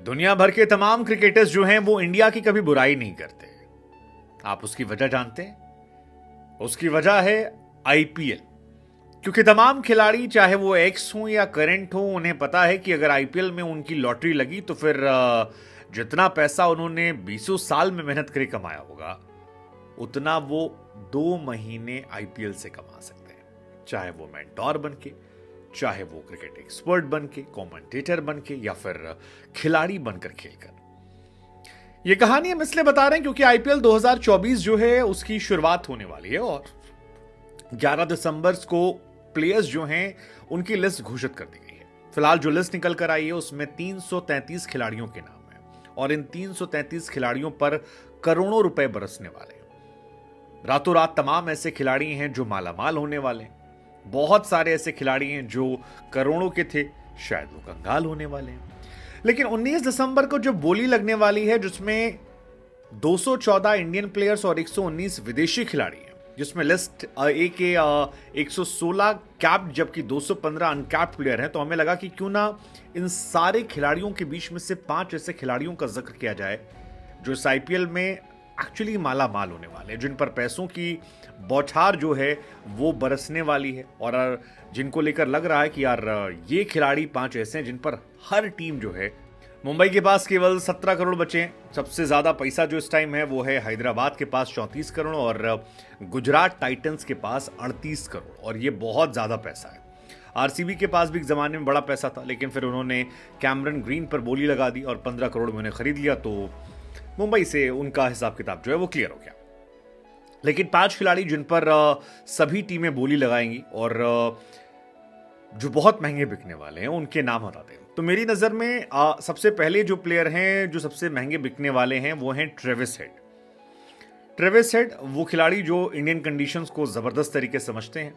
दुनिया भर के तमाम क्रिकेटर्स जो हैं वो इंडिया की कभी बुराई नहीं करते। आप उसकी वजह जानते हैं? उसकी वजह है आईपीएल। क्योंकि तमाम खिलाड़ी चाहे वो एक्स हो या करंट हो, उन्हें पता है कि अगर आईपीएल में उनकी लॉटरी लगी तो फिर जितना पैसा उन्होंने 20 साल में मेहनत करके कमाया होगा उतना वो 2 महीने आईपीएल से कमा सकते हैं। चाहे वो मेंटोर बन के, चाहे वो क्रिकेट एक्सपर्ट बन के, कमेंटेटर बन के, या फिर खिलाड़ी बनकर खेलकर। ये कहानी हम इसलिए बता रहे हैं क्योंकि आईपीएल 2024 जो है उसकी शुरुआत होने वाली है और 11 दिसंबर को प्लेयर्स जो हैं उनकी लिस्ट घोषित कर दी गई है। फिलहाल जो लिस्ट निकल कर आई है उसमें 333 खिलाड़ियों के नाम हैं और इन 333 खिलाड़ियों पर करोड़ों रुपए बरसने वाले हैं। रातों रात तमाम ऐसे खिलाड़ी हैं जो मालामाल होने वाले हैं। बहुत सारे ऐसे खिलाड़ी हैं जो करोड़ों के थे, शायद वो कंगाल होने वाले हैं। लेकिन 19 दिसंबर को जो बोली लगने वाली है जिसमें 214 इंडियन प्लेयर्स और 119 विदेशी खिलाड़ी हैं, जिसमें लिस्ट ए के 116 कैप्ड जबकि 215 अनकैप्ड प्लेयर हैं, तो हमें लगा कि क्यों ना इन सारे खिलाड़ियों के बीच में से 5 ऐसे खिलाड़ियों का जिक्र किया जाए जो इस आईपीएल में एक्चुअली माला माल होने वाले हैं, जिन पर पैसों की बौछार जो है वो बरसने वाली है और जिनको लेकर लग रहा है कि यार ये खिलाड़ी 5 ऐसे हैं जिन पर हर टीम जो है। मुंबई के पास केवल 17 करोड़ बचे हैं। सबसे ज्यादा पैसा जो इस टाइम है वो है हैदराबाद के पास 34 करोड़ और गुजरात टाइटंस के पास 38 करोड़, और ये बहुत ज्यादा पैसा है। आरसीबी के पास भी एक जमाने में बड़ा पैसा था, लेकिन फिर उन्होंने कैमरन ग्रीन पर बोली लगा दी और 15 करोड़ में उन्हें खरीद लिया, तो मुंबई से उनका हिसाब किताब जो है वो क्लियर हो गया। लेकिन 5 खिलाड़ी जिन पर सभी टीमें बोली लगाएंगी और जो बहुत महंगे बिकने वाले हैं उनके नाम बताते हैं। तो मेरी नजर में सबसे पहले जो प्लेयर हैं जो सबसे महंगे बिकने वाले हैं वो हैं ट्रेविस हेड। ट्रेविस हेड वो खिलाड़ी जो इंडियन कंडीशंस को जबरदस्त तरीके से समझते हैं।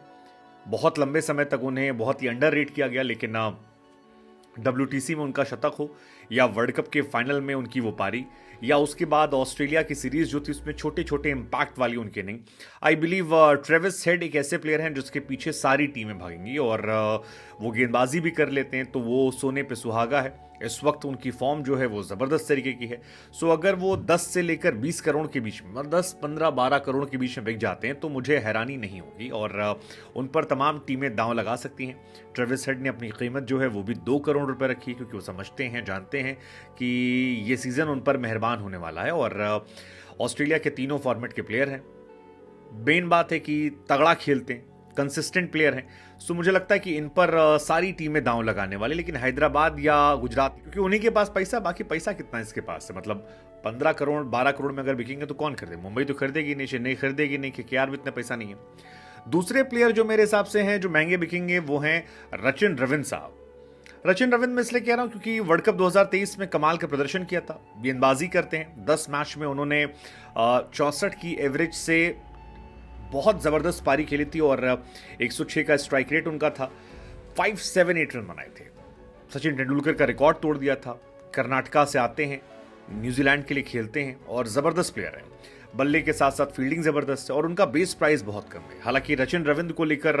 बहुत लंबे समय तक उन्हें बहुत ही अंडररेट किया गया, लेकिन WTC में उनका शतक हो या वर्ल्ड कप के फाइनल में उनकी वो पारी या उसके बाद ऑस्ट्रेलिया की सीरीज जो थी उसमें छोटे छोटे इंपैक्ट वाली उनके नहीं। आई बिलीव ट्रेविस हेड एक ऐसे प्लेयर हैं जिसके पीछे सारी टीमें भागेंगी और वो गेंदबाजी भी कर लेते हैं, तो वो सोने पे सुहागा है। इस वक्त उनकी फॉर्म जो है वो जबरदस्त तरीके की है। सो अगर वो 10 से लेकर 20 करोड़ के बीच में, 10, 15, 12 करोड़ के बीच में बिक जाते हैं तो मुझे हैरानी नहीं होगी और उन पर तमाम टीमें दांव लगा सकती हैं। ट्रेविस हेड ने अपनी कीमत जो है वो भी 2 करोड़ रुपए रखी है क्योंकि वो समझते हैं, जानते हैं कि ये सीजन उन पर मेहरबान होने वाला है और ऑस्ट्रेलिया के तीनों फॉर्मेट के प्लेयर हैं। मेन बात है कि तगड़ा खेलते हैं, कंसिस्टेंट प्लेयर हैं। सो मुझे लगता है कि इन पर सारी टीमें दांव लगाने वाली, लेकिन हैदराबाद या गुजरात, क्योंकि उन्हीं के पास पैसा, बाकी पैसा कितना है इसके पास है, मतलब 15 करोड़ 12 करोड़ में अगर बिकेंगे तो कौन खरीदे? मुंबई तो खरीदेगी नहीं, चेन्नई खरीदेगी नहीं, केकेआर भी इतना पैसा नहीं है। दूसरे प्लेयर जो मेरे हिसाब से हैं जो महंगे बिकेंगे वो हैं रचिन रविंद्र साहब। रचिन रविंद्र मैं इसलिए कह रहा हूं क्योंकि वर्ल्ड कप 2023 में कमाल का प्रदर्शन किया था। गेंदबाजी करते हैं, 10 मैच में उन्होंने 64 की एवरेज से बहुत जबरदस्त पारी खेली थी और 106 का स्ट्राइक रेट उनका था। 578 रन बनाए थे, सचिन तेंदुलकर का रिकॉर्ड तोड़ दिया था। कर्नाटका से आते हैं, न्यूजीलैंड के लिए खेलते हैं और जबरदस्त प्लेयर हैं। बल्ले के साथ साथ फील्डिंग जबरदस्त है और उनका बेस प्राइस बहुत कम है। हालांकि रचिन रविंद्र को लेकर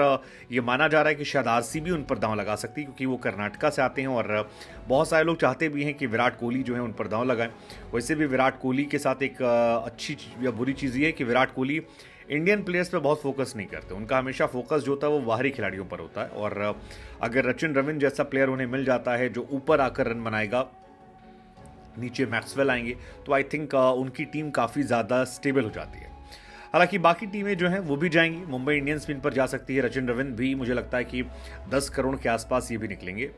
ये माना जा रहा है कि शायद आरसीबी उन पर दांव लगा सकती है क्योंकि वो कर्नाटका से आते हैं और बहुत सारे लोग चाहते भी हैं कि विराट कोहली जो है उन पर दांव लगाएं। वैसे भी विराट कोहली के साथ एक अच्छी या बुरी चीज़ ये है कि विराट कोहली इंडियन प्लेयर्स पे बहुत फोकस नहीं करते। उनका हमेशा फोकस जो होता है वो बाहरी खिलाड़ियों पर होता है और अगर रचिन रविंद्र जैसा प्लेयर उन्हें मिल जाता है जो ऊपर आकर रन बनाएगा, नीचे मैक्सवेल आएंगे, तो आई थिंक उनकी टीम काफ़ी ज़्यादा स्टेबल हो जाती है। हालांकि बाकी टीमें जो हैं वो भी जाएंगी, मुंबई इंडियंस भी इन पर जा सकती है। रचिन रविंद्र भी मुझे लगता है कि 10 करोड़ के आसपास ये भी निकलेंगे।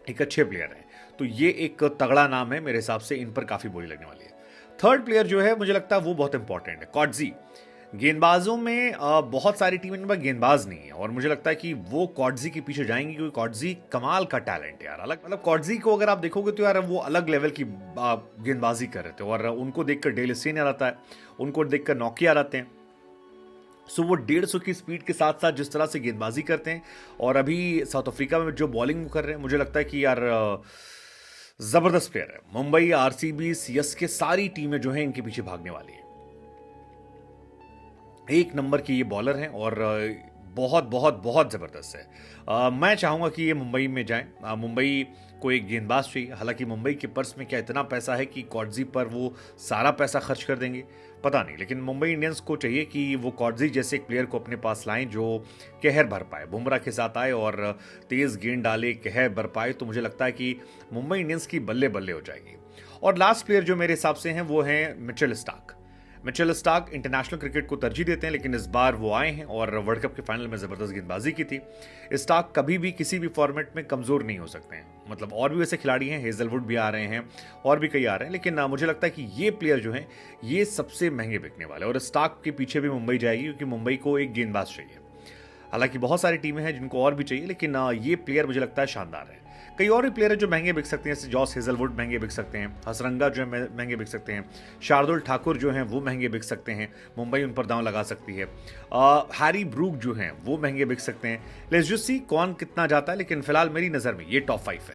एक अच्छे प्लेयर हैं, तो ये एक तगड़ा नाम है मेरे हिसाब से, इन पर काफ़ी बोली लगने वाली है। थर्ड प्लेयर जो है मुझे लगता है वो बहुत इंपॉर्टेंट है, कॉटजी। गेंदबाजों में बहुत सारी टीमें इनमें गेंदबाज नहीं है और मुझे लगता है कि वो कॉटजी के पीछे जाएंगी क्योंकि कॉटजी कमाल का टैलेंट है यार। अलग मतलब कॉटजी को अगर आप देखोगे तो यार वो अलग लेवल की गेंदबाजी कर रहे थे और उनको देखकर डेल स्टेन आता है, उनको देखकर नोकिया आते हैं। सो वो 150 की स्पीड के साथ साथ जिस तरह से गेंदबाजी करते हैं और अभी साउथ अफ्रीका में जो बॉलिंग कर रहे हैं, मुझे लगता है कि यार जबरदस्त प्लेयर है। मुंबई, आरसीबी, सीएसके सारी टीमें जो हैं इनके पीछे भागने वाली है। एक नंबर के ये बॉलर हैं और बहुत बहुत बहुत ज़बरदस्त है। मैं चाहूँगा कि ये मुंबई में जाएँ। मुंबई को एक गेंदबाज चाहिए। हालाँकि मुंबई के पर्स में क्या इतना पैसा है कि कॉटजी पर वो सारा पैसा खर्च कर देंगे? पता नहीं। लेकिन मुंबई इंडियंस को चाहिए कि वो कॉटजी जैसे एक प्लेयर को अपने पास लाएँ जो कहर भर पाए। बुमराह के साथ आए और तेज़ गेंद डाले, कहर भर पाए, तो मुझे लगता है कि मुंबई इंडियंस की बल्ले-बल्ले हो जाएगी। और लास्ट प्लेयर जो मेरे हिसाब से हैं वो हैं Mitchell Starc. Mitchell Starc international cricket को तरजीह देते हैं, लेकिन इस बार वो आए हैं और वर्ल्ड कप के फाइनल में ज़बरदस्त गेंदबाजी की थी। स्टार्क कभी भी किसी भी फॉर्मेट में कमज़ोर नहीं हो सकते हैं। मतलब और भी वैसे खिलाड़ी हैं, हेजलवुड भी आ रहे हैं और भी कई आ रहे हैं, लेकिन मुझे लगता है कि ये प्लेयर जो हैं ये सबसे महंगे बिकने वाले हैं। और स्टार्क के पीछे भी मुंबई जाएगी क्योंकि मुंबई को एक गेंदबाज चाहिए। हालांकि बहुत सारी टीमें हैं जिनको और भी चाहिए, लेकिन ये प्लेयर मुझे लगता है शानदार है। कई और भी प्लेयर हैं जो महंगे बिक सकते हैं, जैसे जॉस हेजलवुड महंगे बिक सकते हैं, हसरंगा जो है महंगे बिक सकते हैं, शार्दुल ठाकुर जो हैं वो महंगे बिक सकते हैं, मुंबई उन पर दांव लगा सकती है। हैरी ब्रूक जो हैं वो महंगे बिक सकते हैं। लेट्स जस्ट सी कौन कितना जाता है, लेकिन फिलहाल मेरी नज़र में ये टॉप 5 है।